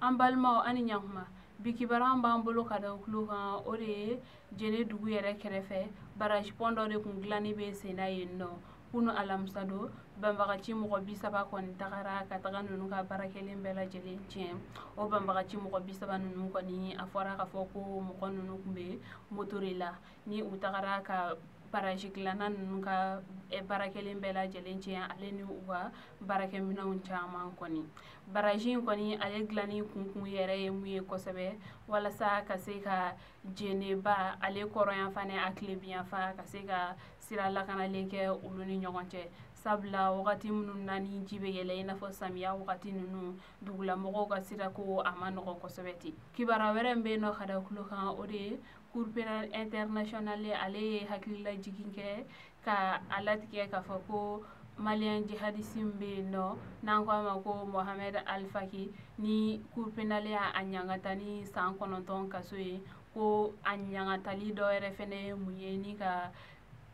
an balimaw ani ɲakuma bi kibaran b'an bolo ka da kulo kan o de ye jene dugu yɛrɛ kɛrɛfɛ barrage pont dɔ de kun dilanni bɛ sen na yen nɔ kunu alamisa don banbagaci mɔgɔ 30 kɔni tagara ka taga ninnu ka baarakɛlen bɛɛ lajɛlen tiɲɛ o banbagaci mɔgɔ 30 ninnu kɔni a fɔra ka fɔ ko mɔgɔ ninnu kun bɛ moto de la ni u tagara ka barrage dilanna ninnu ka baarakɛlen bɛɛ lajɛlen tiɲɛ ale ni u ka baarakɛminɛnw caman kɔni barrage in kɔni ale dilanni kun yɛrɛ ye mun ye kosɛbɛ walasa ka se ka jeneba ale kɔrɔyan fana a tilebiyan fa ka se ka sira lakanalen kɛ olu ni ɲɔgɔn cɛ sabula wagati minnu na ni ji bɛ yɛlɛ i n'a fɔ samiya wagati ninnu dugulamɔgɔw ka sirako a ma nɔgɔn kosɛbɛ ten kibara wɛrɛ min bɛ yen nɔ ka da kulo kan o de ye cour pénal international ale ye hakililajigin kɛ ka a latigɛ k'a fɔ ko malien jihadiste bɛ yen nɔ n'an ko a ma ko Mohamed Alfaki ni cour pénal y'a ɲangata ni san 9 kaso ye ko a ɲangatali dɔ yɛrɛ fɛnɛ ye mun ye ni ka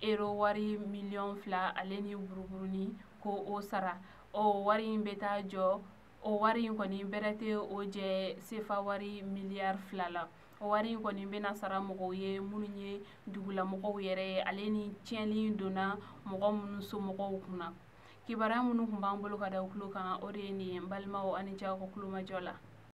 euro wari $2,000,000 ale ni buruburuni ko o sara o wari in bɛ taa jɔ o wari in kɔni bɛrɛ tɛ o jɛ sefa wari miliyari 2 la o wari in kɔni bɛna sara mɔgɔw ye minnu ye dugulamɔgɔw yɛrɛ ye ale ni tiɲɛli donna mɔgɔ minnu somɔgɔw kunna kibaruya minnu kun b'an bolo ka da kulo kan o de ye nin ye n balimaw ani ce aw ka kulomajɔ la